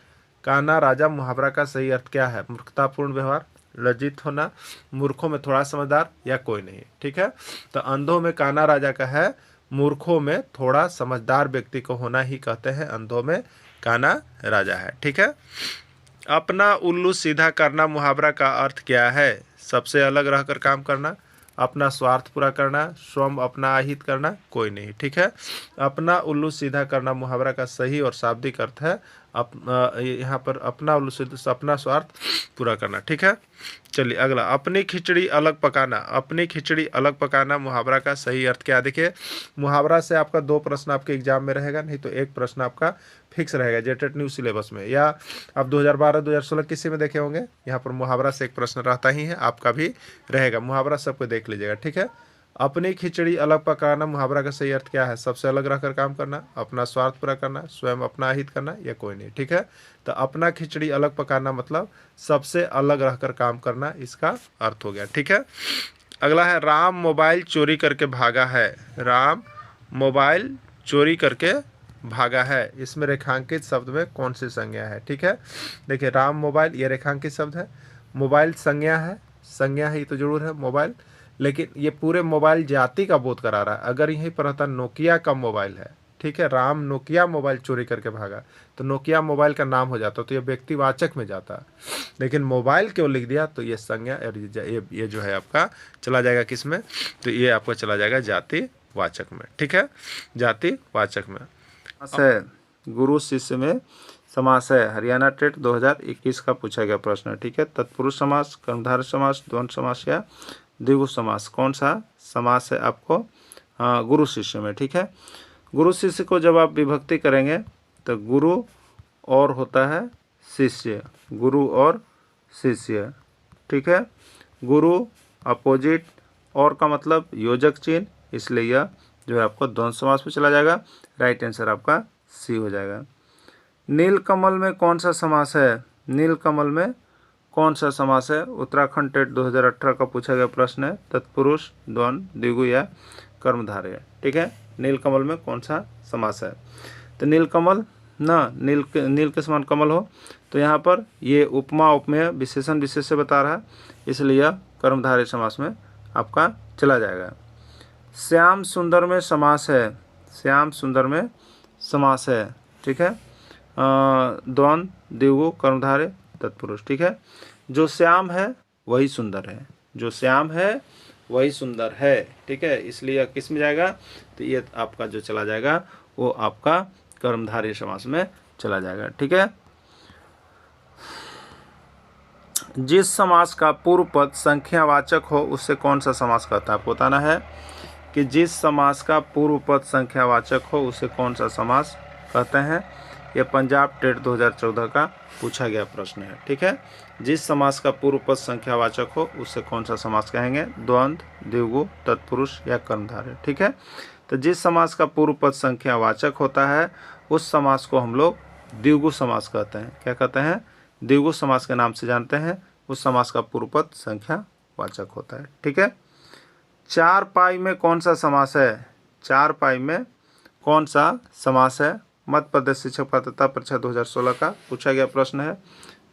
काना राजा मुहावरा का सही अर्थ क्या है? मूर्खतापूर्ण व्यवहार, लज्जित होना, मूर्खों में थोड़ा समझदार या कोई नहीं। ठीक है। तो अंधों में काना राजा का है मूर्खों में थोड़ा समझदार व्यक्ति को होना ही कहते हैं अंधों में काना राजा है। ठीक है। अपना उल्लू सीधा करना मुहावरा का अर्थ क्या है? सबसे अलग रहकर काम करना, अपना स्वार्थ पूरा करना, स्वयं अपना अहित करना, कोई नहीं। ठीक है। अपना उल्लू सीधा करना मुहावरा का सही और शाब्दिक अर्थ है यहाँ पर अपना उल्लू सीधा, अपना स्वार्थ पूरा करना। ठीक है। चलिए अगला, अपनी खिचड़ी अलग पकाना। अपनी खिचड़ी अलग पकाना मुहावरा का सही अर्थ क्या? देखिए मुहावरा से आपका 2 प्रश्न आपके एग्जाम में रहेगा, नहीं तो एक प्रश्न आपका फिक्स रहेगा जेटेट न्यू सिलेबस में, या आप 2012-2016 किसी में देखे होंगे, यहाँ पर मुहावरा से एक प्रश्न रहता ही है, आपका भी रहेगा। मुहावरा सबको देख लीजिएगा। ठीक है। अपनी खिचड़ी अलग पकाना मुहावरा का सही अर्थ क्या है? सबसे अलग रहकर काम करना, अपना स्वार्थ पूरा करना, स्वयं अपना हित करना या कोई नहीं। ठीक है। तो अपना खिचड़ी अलग पकाना मतलब सबसे अलग रहकर काम करना, इसका अर्थ हो गया। ठीक है। अगला है राम मोबाइल चोरी करके भागा है। राम मोबाइल चोरी करके भागा है। इसमें रेखांकित शब्द में कौन सी संज्ञा है? ठीक है। देखिए राम मोबाइल ये रेखांकित शब्द है, मोबाइल संज्ञा है, संज्ञा है ये तो जरूर है मोबाइल, लेकिन ये पूरे मोबाइल जाति का बोध करा रहा है। अगर यहीं पर रहता नोकिया का मोबाइल है, ठीक है, राम नोकिया मोबाइल चोरी करके भागा, तो नोकिया मोबाइल का नाम हो जाता, तो ये व्यक्तिवाचक में जाता, लेकिन मोबाइल क्यों लिख दिया? तो ये संज्ञा और ये जो है आपका चला जाएगा किस में? तो ये आपका चला जाएगा जातिवाचक में। ठीक है। जातिवाचक में से गुरु शिष्य में समास है। हरियाणा टेट 2021 का पूछा गया प्रश्न। ठीक है। तत्पुरुष समास, कर्मधारय समास, द्वंद्व समास या द्विगु समास, कौन सा समास है आपको? हाँ, गुरु शिष्य में। ठीक है। गुरु शिष्य को जब आप विभक्ति करेंगे तो गुरु और होता है शिष्य, गुरु और शिष्य, ठीक है। गुरु अपोजिट, और का मतलब योजक चिन्ह, इसलिए यह जो है आपको द्वंद्व समास में चला जाएगा। राइट आंसर आपका सी हो जाएगा। नीलकमल में कौन सा समास है? नीलकमल में कौन सा समास है? उत्तराखंड टेट 2018 का पूछा गया प्रश्न है। तत्पुरुष, द्वंद्व, द्विगु या कर्मधारय, ठीक है। नीलकमल में कौन सा समास है? तो नीलकमल ना, नील के समान कमल हो, तो यहाँ पर ये उपमा उपमेय विशेषण विशेष से बता रहा है, इसलिए यह कर्मधारय समास में आपका चला जाएगा। श्याम सुंदर में समास है, श्याम सुंदर में समास है, ठीक है। द्वंद्व, द्विगु, कर्मधारय, तत्पुरुष, ठीक है। जो श्याम है वही सुंदर है, जो श्याम है वही सुंदर है, ठीक है। इसलिए किस में जाएगा? तो ये आपका जो चला जाएगा वो आपका कर्मधारय समास में चला जाएगा, ठीक है। जिस समास का पूर्व पद संख्यावाचक हो उससे कौन सा समास कहता है? आपको बताना है कि जिस समास का पूर्व पद संख्यावाचक हो उसे कौन सा समास कहते हैं। यह पंजाब टेट 2014 का पूछा गया प्रश्न है, ठीक है। जिस समास का पूर्व पद संख्यावाचक हो उससे कौन सा समास कहेंगे? द्वंद्व, द्विगु, तत्पुरुष या कर्मधारय, ठीक है। तो जिस समास का पूर्व पद संख्यावाचक होता है उस समास को हम लोग द्विगु समास कहते हैं। क्या कहते हैं? द्विगु समास के नाम से जानते हैं। उस समास का पूर्व पद संख्यावाचक होता है, ठीक है। चार पाई में कौन सा समास है? चार पाई में कौन सा समास है? मध्य प्रदेश शिक्षक पात्रता परीक्षा 2016 का पूछा गया प्रश्न है।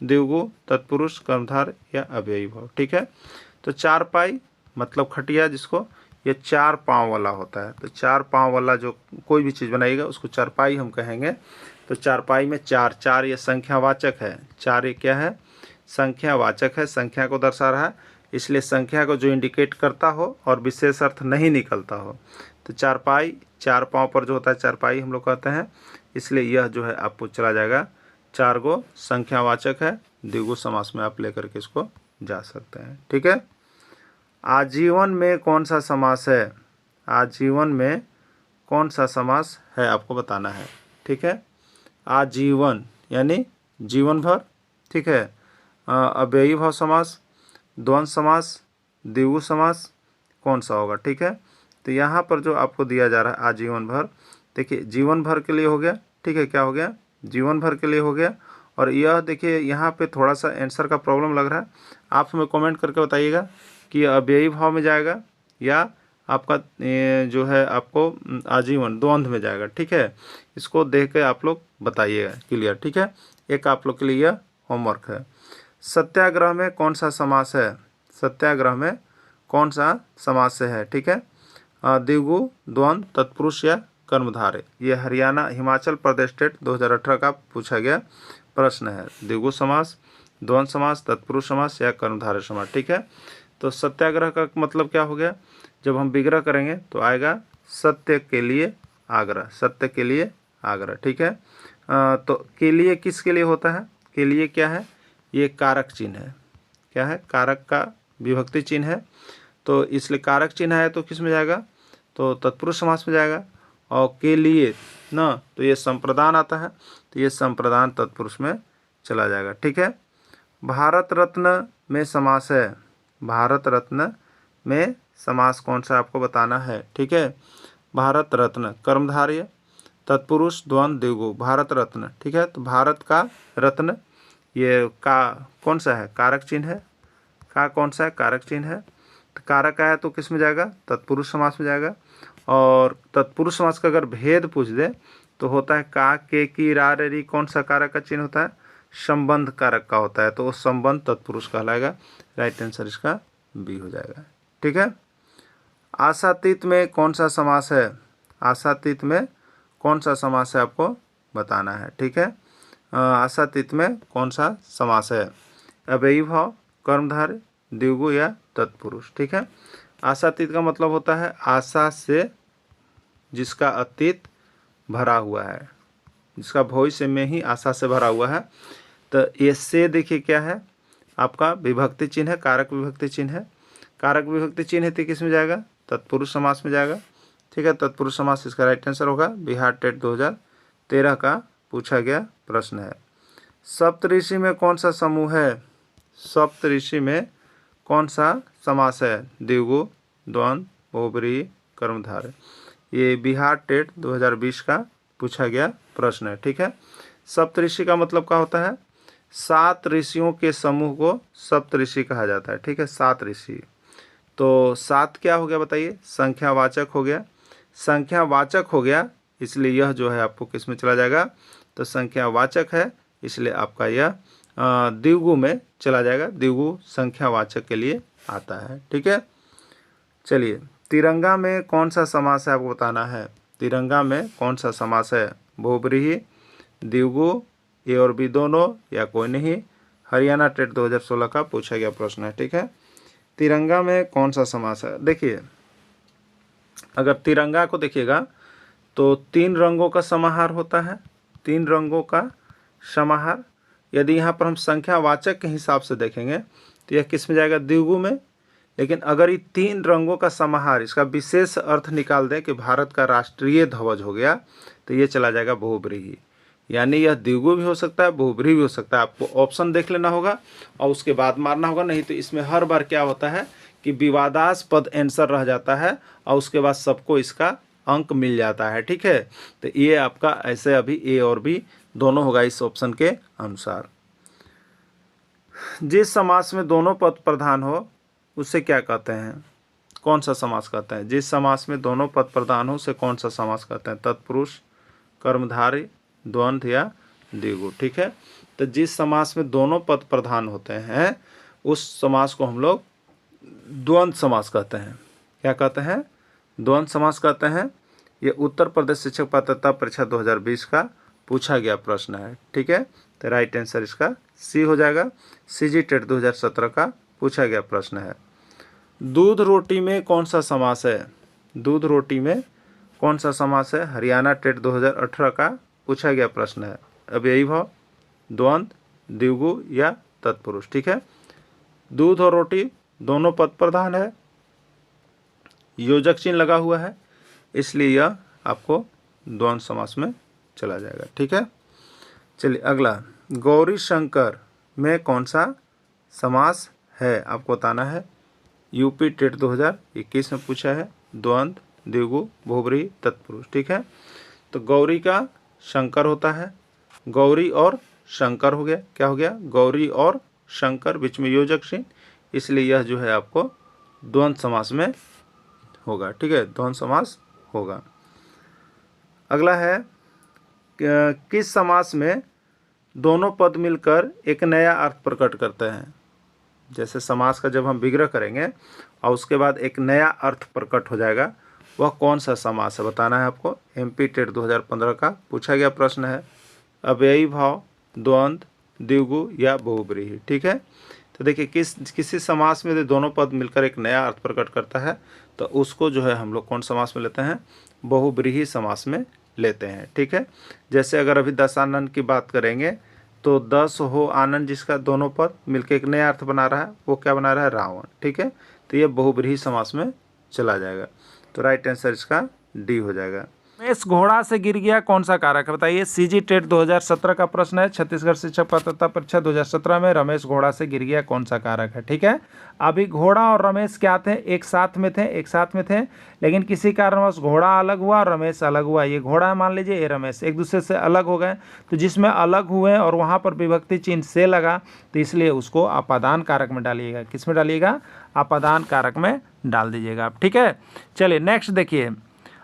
द्विगु, तत्पुरुष, कर्मधारय या अव्ययी भाव, ठीक है। तो चार पाई मतलब खटिया, जिसको ये चार पाँव वाला होता है। तो चार पाँव वाला जो कोई भी चीज़ बनाएगा उसको चारपाई हम कहेंगे। तो चारपाई में चार, चार ये संख्यावाचक है। चार ये क्या है? संख्यावाचक है, संख्या को दर्शा रहा है, इसलिए संख्या को जो इंडिकेट करता हो और विशेष अर्थ नहीं निकलता हो। तो चारपाई, चार पाँव पर जो होता है चारपाई हम लोग कहते हैं, इसलिए यह जो है आपको चला जाएगा। चार गो संख्यावाचक है, द्विगु समास में आप लेकर के इसको जा सकते हैं, ठीक है। आजीवन में कौन सा समास है? आजीवन में कौन सा समास है आपको बताना है, ठीक है। आजीवन यानी जीवन भर, ठीक है। अव्ययी भाव समास, द्वंद्व समास, द्विगु समास, कौन सा होगा, ठीक है। तो यहाँ पर जो आपको दिया जा रहा है आजीवन भर, देखिए जीवन भर के लिए हो गया, ठीक है। क्या हो गया? जीवन भर के लिए हो गया। और यह देखिए यहाँ पे थोड़ा सा आंसर का प्रॉब्लम लग रहा है, आप हमें कमेंट करके बताइएगा कि अव्ययी भाव में जाएगा या आपका जो है आपको आजीवन द्वंद्व में जाएगा, ठीक है। इसको देख के आप लोग बताइएगा क्लियर, ठीक है। एक आप लोग के लिए यह होमवर्क है। सत्याग्रह में कौन सा समास है? सत्याग्रह में कौन सा समास है, ठीक है। द्विगु, द्वंद्व, तत्पुरुष या कर्मधारय। ये हरियाणा हिमाचल प्रदेश स्टेट 2018 का पूछा गया प्रश्न है। द्विगु समास, द्वंद्व समास, तत्पुरुष समास या कर्मधारय समास, ठीक है। तो सत्याग्रह का मतलब क्या हो गया? जब हम विग्रह करेंगे तो आएगा सत्य के लिए आग्रह, सत्य के लिए आग्रह, ठीक है। तो के लिए किसके लिए होता है? के लिए क्या है? ये कारक चिन्ह है। क्या है? कारक का विभक्ति चिन्ह है। तो इसलिए कारक चिन्ह है तो किस में जाएगा? तो तत्पुरुष समास में जाएगा। और के लिए ना, तो ये संप्रदान आता है, तो ये संप्रदान तत्पुरुष में चला जाएगा, ठीक है। भारत रत्न में समास है। भारत रत्न में समास कौन सा आपको बताना है, ठीक है। भारत रत्न कर्मधारय, तत्पुरुष, द्वंद्व, द्विगु, भारत रत्न, ठीक है। तो भारत का रत्न, ये का कौन सा है? कारक चिन्ह है। का कौन सा है? कारक चिन्ह है। तो कारक आया तो किस में जाएगा? तत्पुरुष समास में जाएगा। और तत्पुरुष समास का अगर भेद पूछ दे तो होता है का, के, की, रा, रे, री, कौन सा कारक का चिन्ह होता है? संबंध कारक का होता है, तो वो संबंध तत्पुरुष कहलाएगा। राइट आंसर इसका बी हो जाएगा, ठीक है। आशातीत में कौन सा समास है? आशातीत में कौन सा समास है आपको बताना है, ठीक है। आशातीत में कौन सा समास है? अव्ययी भाव, कर्मधारय, द्विगु या तत्पुरुष, ठीक है। आशातीत का मतलब होता है आशा से जिसका अतीत भरा हुआ है, जिसका भविष्य में ही आशा से भरा हुआ है। तो ये से देखिए क्या है? आपका विभक्ति चिन्ह है, कारक विभक्ति चिन्ह है। कारक विभक्ति चिन्ह है तो किस में जाएगा? तत्पुरुष समास में जाएगा। ठीक है। तत्पुरुष समास इसका राइट आंसर होगा। बिहार टेट 2013 का पूछा गया प्रश्न है। सप्तऋषि में कौन सा समूह है? सप्तऋषि में कौन सा समास है? द्विगु, द्वंद्व, बहुब्रीहि, कर्मधारय। ये बिहार टेट 2020 का पूछा गया प्रश्न है, ठीक है। सप्तऋषि का मतलब क्या होता है? 7 ऋषियों के समूह को सप्तऋषि कहा जाता है, ठीक है। 7 ऋषि, तो 7 क्या हो गया बताइए? संख्यावाचक हो गया। संख्यावाचक हो गया, इसलिए यह जो है आपको किस में चला जाएगा? तो संख्यावाचक है, इसलिए आपका यह द्विगु में चला जाएगा। द्विगु संख्यावाचक के लिए आता है, ठीक है। चलिए, तिरंगा में कौन सा समास है आपको बताना है। तिरंगा में कौन सा समास है? बहुब्रीहि, द्विगु, ए और बी दोनों, या कोई नहीं। हरियाणा टेट 2016 का पूछा गया प्रश्न है, ठीक है। तिरंगा में कौन सा समास है? देखिए, अगर तिरंगा को देखिएगा तो 3 रंगों का समाहार होता है। 3 रंगों का समाहार। यदि यहाँ पर हम संख्यावाचक के हिसाब से देखेंगे तो यह किस में जाएगा? द्विगु में। लेकिन अगर ये 3 रंगों का समाहार, इसका विशेष अर्थ निकाल दें कि भारत का राष्ट्रीय ध्वज हो गया, तो ये चला जाएगा बहुब्रीहि। यानी यह द्विगु भी हो सकता है, बहुब्रीहि भी हो सकता है। आपको ऑप्शन देख लेना होगा और उसके बाद मारना होगा, नहीं तो इसमें हर बार क्या होता है कि विवादास्पद आंसर रह जाता है और उसके बाद सबको इसका अंक मिल जाता है, ठीक है। तो ये आपका ऐसे अभी ए और बी दोनों होगा इस ऑप्शन के अनुसार। जिस समास में दोनों पद प्रधान हो उसे क्या कहते हैं? कौन सा समास कहते हैं? जिस समास में दोनों पद प्रधान हो उसे कौन सा समास कहते हैं? तत्पुरुष, कर्मधारय, द्वंद्व या द्विगु, ठीक है। तो जिस समास में दोनों पद प्रधान होते हैं उस समास को हम लोग द्वंद्व समास कहते हैं। क्या कहते हैं? द्वंद्व समास कहते हैं। ये उत्तर प्रदेश शिक्षक पात्रता परीक्षा 2020 का पूछा गया प्रश्न है, ठीक है। तो राइट आंसर इसका सी हो जाएगा। सीजी टेट 2017 का पूछा गया प्रश्न है। दूध रोटी में कौन सा समास है? दूध रोटी में कौन सा समास है? हरियाणा टेट 2018 का पूछा गया प्रश्न है। अब यही भाव, द्वंद्व, द्विगु या तत्पुरुष, ठीक है। दूध और रोटी दोनों पद प्रधान है, योजक चिन्ह लगा हुआ है, इसलिए यह आपको द्वंद्व समास में चला जाएगा, ठीक है। चलिए अगला, गौरी शंकर में कौन सा समास है आपको बताना है। यूपी टेट 2021 में पूछा है। द्वंद्व, द्विगु, बहुब्रीहि, तत्पुरुष, ठीक है। तो गौरी का शंकर होता है। गौरी और शंकर हो गया, क्या हो गया? गौरी और शंकर, बीच में योजक चिन्ह, इसलिए यह जो है आपको द्वंद्व समास में होगा, ठीक है। द्वंद्व समास होगा। अगला है, किस समास में दोनों पद मिलकर एक नया अर्थ प्रकट करते हैं? जैसे समास का जब हम विग्रह करेंगे और उसके बाद एक नया अर्थ प्रकट हो जाएगा, वह कौन सा समास है बताना है आपको। एमपी टेट 2015 का पूछा गया प्रश्न है। अव्ययी भाव, द्वंद्व, द्विगु या बहुब्रीहि, ठीक है। तो देखिए, किसी समास में दोनों पद मिलकर एक नया अर्थ प्रकट करता है तो उसको जो है हम लोग कौन समास में लेते हैं? बहुब्रीहि समास में लेते हैं, ठीक है। जैसे अगर अभी दशानन की बात करेंगे तो 10 हो आनंद, जिसका दोनों पद मिलकर एक नया अर्थ बना रहा है, वो क्या बना रहा है? रावण, ठीक है। तो ये बहुब्रीहि समास में चला जाएगा। तो राइट आंसर इसका डी हो जाएगा। रमेश घोड़ा से गिर गया कौन सा कारक है बताइए। सीजी टेट 2017 का प्रश्न है। छत्तीसगढ़ शिक्षक पात्रता परीक्षा 2017 में रमेश घोड़ा से गिर गया कौन सा कारक है, ठीक है। अभी घोड़ा और रमेश क्या थे? एक साथ में थे, लेकिन किसी कारणवश घोड़ा अलग हुआ और रमेश अलग हुआ। ये घोड़ा मान लीजिए, ये रमेश, एक दूसरे से अलग हो गए। तो जिसमें अलग हुए और वहाँ पर विभक्ति चिन्ह से लगा, तो इसलिए उसको अपादान कारक में डालिएगा। किस में डालिएगा? अपादान कारक में डाल दीजिएगा आप, ठीक है। चलिए नेक्स्ट देखिए,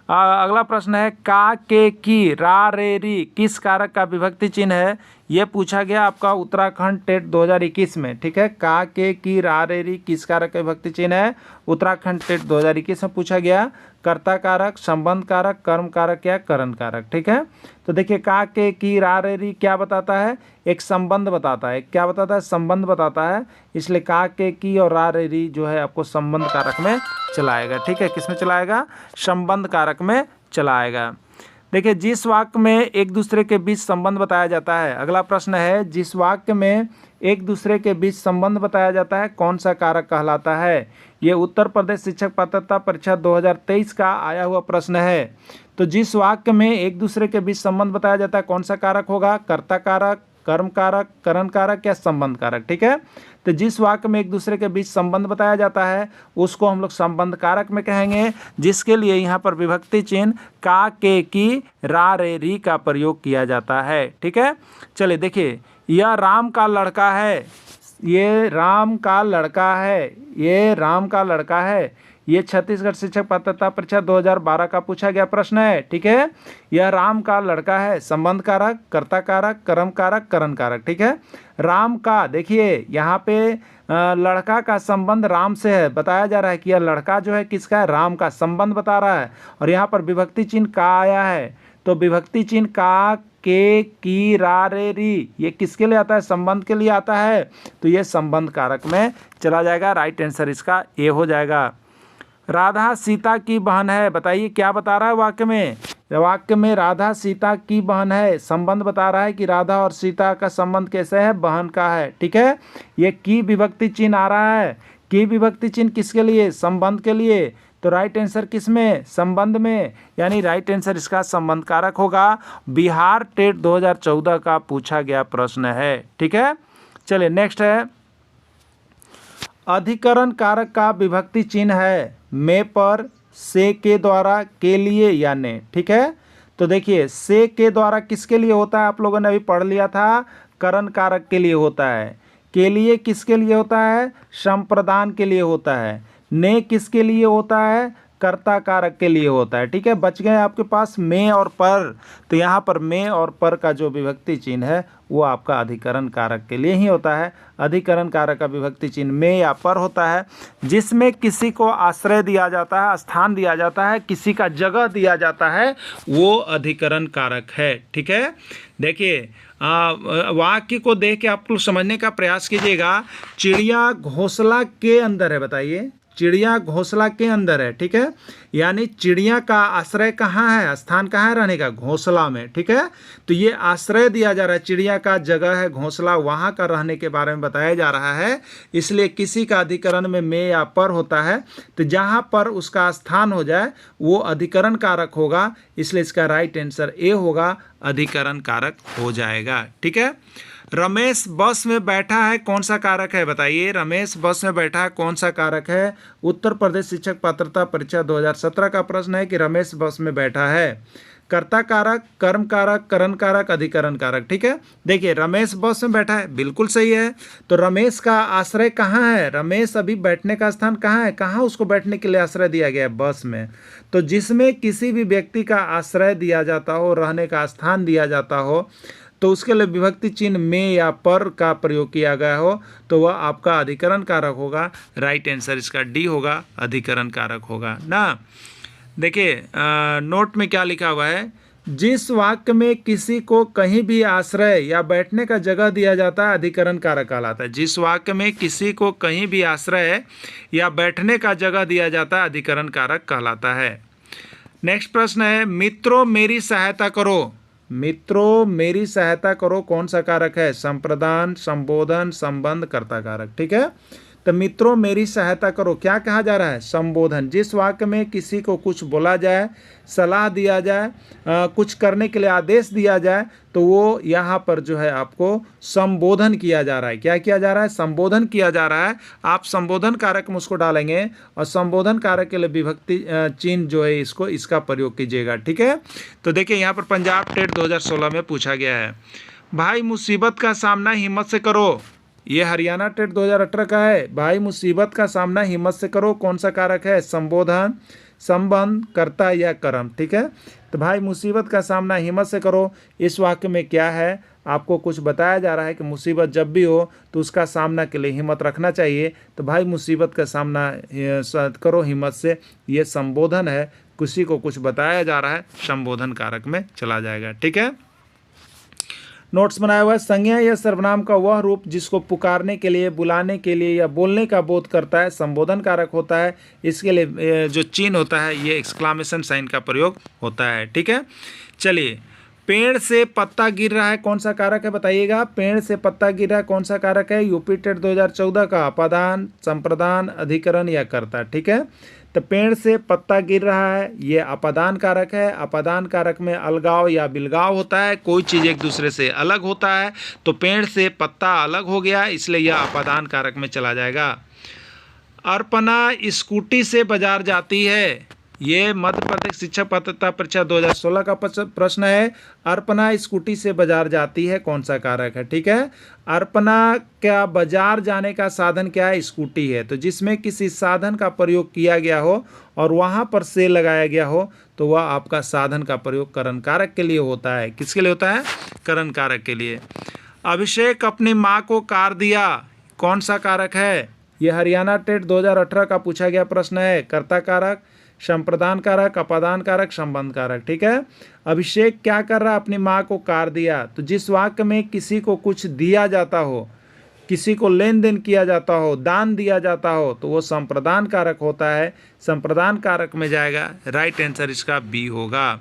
अगला प्रश्न है, का, के, की, रा, रे, री किस कारक का विभक्ति चिन्ह है? ये पूछा गया आपका उत्तराखंड टेट 2021 में, ठीक है। का, के, की, रा, रे, री किस कारक का विभक्ति चिन्ह है? उत्तराखंड टेट 2021 में पूछा गया। कर्ता कारक, संबंध कारक, कर्म कारक या करण कारक, ठीक है। तो देखिए, का, के, की, रा, रे, री क्या बताता है? एक संबंध बताता है। क्या बताता है? संबंध बताता है। इसलिए का, के, की और रा, रे, री जो है आपको संबंध कारक में चलाएगा, ठीक है। किस में चलाएगा? संबंध कारक में चलाएगा। देखिए, जिस वाक्य में एक दूसरे के बीच संबंध बताया जाता है, अगला प्रश्न है, जिस वाक्य में एक दूसरे के बीच संबंध बताया जाता है कौन सा कारक कहलाता है? ये उत्तर प्रदेश शिक्षक पात्रता परीक्षा 2023 का आया हुआ प्रश्न है। तो जिस वाक्य में एक दूसरे के बीच संबंध बताया जाता है, कौन सा कारक होगा? कर्ता कारक, कर्म कारक, करण कारक या संबंध कारक। ठीक है, तो जिस वाक्य में एक दूसरे के बीच संबंध बताया जाता है उसको हम लोग संबंध कारक में कहेंगे, जिसके लिए यहाँ पर विभक्ति चिन्ह का, के, की, रा, रे, री का प्रयोग किया जाता है। ठीक है, चलिए देखिए, यह राम का लड़का है, ये राम का लड़का है, ये राम का लड़का है। ये छत्तीसगढ़ शिक्षक पात्रता परीक्षा 2012 का पूछा गया प्रश्न है। ठीक है, यह राम का लड़का है, संबंध कारक, कर्ता कारक, कर्म कारक, करण कारक। ठीक है, राम का, देखिए यहाँ पे लड़का का संबंध राम से है, बताया जा रहा है कि यह लड़का जो है किसका है? राम का, संबंध बता रहा है। और यहाँ पर विभक्ति चिन्ह का आया है, तो विभक्ति चिन्ह का, के, की, रा, रे, री, ये किसके लिए आता है? संबंध के लिए आता है, तो ये संबंध कारक में चला जाएगा। राइट आंसर इसका ए हो जाएगा। राधा सीता की बहन है, बताइए क्या बता रहा है वाक्य में? वाक्य में राधा सीता की बहन है, संबंध बता रहा है कि राधा और सीता का संबंध कैसे है? बहन का है। ठीक है, ये की विभक्ति चिन्ह आ रहा है, की विभक्ति चिन्ह किसके लिए? संबंध के लिए। तो राइट आंसर किस में? संबंध में, यानी राइट आंसर इसका संबंध कारक होगा। बिहार टेट 2014 का पूछा गया प्रश्न है। ठीक है, चलिए नेक्स्ट है, अधिकरण कारक का विभक्ति चिन्ह है में पर, से के द्वारा, के लिए या ने। ठीक है, तो देखिए से के द्वारा किसके लिए होता है? आप लोगों ने अभी पढ़ लिया था, करण कारक के लिए होता है। के लिए किसके लिए होता है? संप्रदान के लिए होता है। ने किसके लिए होता है? कर्ता कारक के लिए होता है। ठीक है, बच गए आपके पास में और पर, तो यहाँ पर में और पर का जो विभक्ति चिन्ह है वो आपका अधिकरण कारक के लिए ही होता है। अधिकरण कारक का विभक्ति चिन्ह में या पर होता है, जिसमें किसी को आश्रय दिया जाता है, स्थान दिया जाता है, किसी का जगह दिया जाता है, वो अधिकरण कारक है। ठीक है, देखिए वाक्य को देख के आप लोग समझने का प्रयास कीजिएगा। चिड़िया घोंसला के अंदर है, बताइए, चिड़िया घोंसला के अंदर है। ठीक है, यानी चिड़िया का आश्रय कहाँ है? स्थान कहाँ है रहने का? घोंसला में। ठीक है, तो ये आश्रय दिया जा रहा है, चिड़िया का जगह है घोंसला, वहाँ का रहने के बारे में बताया जा रहा है। इसलिए किसी का अधिकरण में या पर होता है, तो जहाँ पर उसका स्थान हो जाए वो अधिकरण कारक होगा, इसलिए इसका राइट आंसर ए होगा, अधिकरण कारक हो जाएगा। ठीक है, रमेश बस में बैठा है, कौन सा कारक है? बताइए, रमेश बस में बैठा है, कौन सा कारक है? उत्तर प्रदेश शिक्षक पात्रता परीक्षा 2017 का प्रश्न है कि रमेश बस में बैठा है। कर्ता कारक, कर्म कारक, करण कारक, अधिकरण कारक। ठीक है, देखिए रमेश बस में बैठा है, बिल्कुल सही है। तो रमेश का आश्रय कहाँ है? रमेश अभी बैठने का स्थान कहाँ है? कहाँ उसको बैठने के लिए आश्रय दिया गया है? बस में। तो जिसमें किसी भी व्यक्ति का आश्रय दिया जाता हो, रहने का स्थान दिया जाता हो, तो उसके लिए विभक्ति चिन्ह में या पर का प्रयोग किया गया हो, तो वह आपका अधिकरण कारक होगा। राइट आंसर इसका डी होगा, अधिकरण कारक होगा ना। देखिए नोट में क्या लिखा हुआ है, जिस वाक्य में किसी को कहीं भी आश्रय या बैठने का जगह दिया जाता है, अधिकरण कारक कहलाता है। जिस वाक्य में किसी को कहीं भी आश्रय या बैठने का जगह दिया जाता है, अधिकरण कारक कहलाता है। नेक्स्ट प्रश्न है, मित्रों मेरी सहायता करो, मित्रों मेरी सहायता करो, कौन सा कारक है? संप्रदान, संबोधन, संबंध, कर्ता कारक। ठीक है, तो मित्रों मेरी सहायता करो, क्या कहा जा रहा है? संबोधन। जिस वाक्य में किसी को कुछ बोला जाए, सलाह दिया जाए, कुछ करने के लिए आदेश दिया जाए, तो वो यहाँ पर जो है आपको संबोधन किया जा रहा है। क्या किया जा रहा है? संबोधन किया जा रहा है। आप संबोधन कारक में उसको डालेंगे और संबोधन कारक के लिए विभक्ति चिन्ह जो है इसको, इसका प्रयोग कीजिएगा। ठीक है, तो देखिए यहाँ पर पंजाब टेट 2016 में पूछा गया है, भाई मुसीबत का सामना हिम्मत से करो। ये हरियाणा टेट 2018 का है, भाई मुसीबत का सामना हिम्मत से करो, कौन सा कारक है? संबोधन, संबंध, कर्ता या कर्म। ठीक है, तो भाई मुसीबत का सामना हिम्मत से करो, इस वाक्य में क्या है? आपको कुछ बताया जा रहा है कि मुसीबत जब भी हो तो उसका सामना के लिए हिम्मत रखना चाहिए। तो भाई मुसीबत का सामना करो हिम्मत से, ये संबोधन है, किसी को कुछ बताया जा रहा है, संबोधन कारक में चला जाएगा। ठीक है, नोट्स बनाया हुआ है, संज्ञा या सर्वनाम का वह रूप जिसको पुकारने के लिए, बुलाने के लिए या बोलने का बोध करता है, संबोधन कारक होता है। इसके लिए जो चिन्ह होता है ये एक्सक्लामेशन साइन का प्रयोग होता है। ठीक है, चलिए पेड़ से पत्ता गिर रहा है कौन सा कारक है बताइएगा। पेड़ से पत्ता गिर रहा है कौन सा कारक है। यूपी टेट 2014 का अपादान, संप्रदान, अधिकरण या कर्ता। ठीक है, तो पेड़ से पत्ता गिर रहा है ये अपादान कारक है। अपादान कारक में अलगाव या बिलगाव होता है, कोई चीज़ एक दूसरे से अलग होता है, तो पेड़ से पत्ता अलग हो गया इसलिए यह अपादान कारक में चला जाएगा। अर्पणा स्कूटी से बाजार जाती है, ये मध्य प्रदेश शिक्षक पात्रता परीक्षा 2016 का प्रश्न है। अर्पणा स्कूटी से बाजार जाती है कौन सा कारक है। ठीक है, अर्पणा का बाजार जाने का साधन क्या है, स्कूटी है। तो जिसमें किसी साधन का प्रयोग किया गया हो और वहाँ पर सेल लगाया गया हो तो वह आपका साधन का प्रयोग करण कारक के लिए होता है। किसके लिए होता है, करण कारक के लिए। अभिषेक अपनी माँ को कार दिया कौन सा कारक है, ये हरियाणा टेट 2018 का पूछा गया प्रश्न है। कर्ता कारक, संप्रदान कारक, अपादान कारक, संबंध कारक। ठीक है, अभिषेक क्या कर रहा है, अपनी माँ को कार दिया। तो जिस वाक्य में किसी को कुछ दिया जाता हो, किसी को लेन देन किया जाता हो, दान दिया जाता हो, तो वो संप्रदान कारक होता है। संप्रदान कारक में जाएगा, राइट आंसर इसका बी होगा।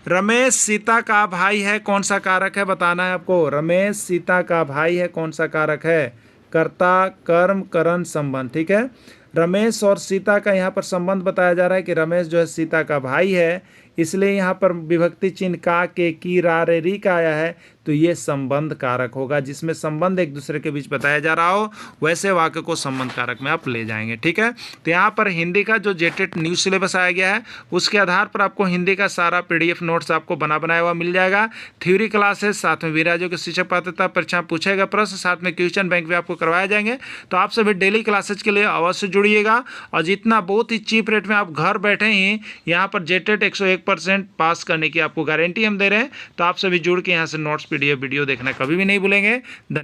रमेश सीता का भाई है कौन सा कारक है बताना है आपको। रमेश सीता का भाई है कौन सा कारक है, कर्ता, कर्म, करण, संबंध। ठीक है, रमेश और सीता का यहाँ पर संबंध बताया जा रहा है कि रमेश जो है सीता का भाई है, इसलिए यहाँ पर विभक्ति चिन्ह का, के, की, रा, रे, री का आया है, तो ये संबंध कारक होगा। जिसमें संबंध एक दूसरे के बीच बताया जा रहा हो वैसे वाक्य को संबंध कारक में आप ले जाएंगे। ठीक है, तो यहाँ पर हिंदी का जो जेटेट न्यू सिलेबस आया गया है उसके आधार पर आपको हिंदी का सारा PDF नोट्स आपको बनाया हुआ मिल जाएगा। थ्योरी क्लासेस, साथ में वीराजो के शिक्षक पात्रता परीक्षा पूछे गए प्रश्न, साथ में क्वेश्चन बैंक भी आपको करवाए जाएंगे। तो आप सभी डेली क्लासेज के लिए अवश्य जुड़िएगा। और जितना बहुत ही चीप रेट में आप घर बैठे ही यहाँ पर जेटेट 101% पास करने की आपको गारंटी हम दे रहे हैं। तो आप सभी जुड़ के यहाँ से नोट्स PDF वीडियो देखना कभी भी नहीं भूलेंगे।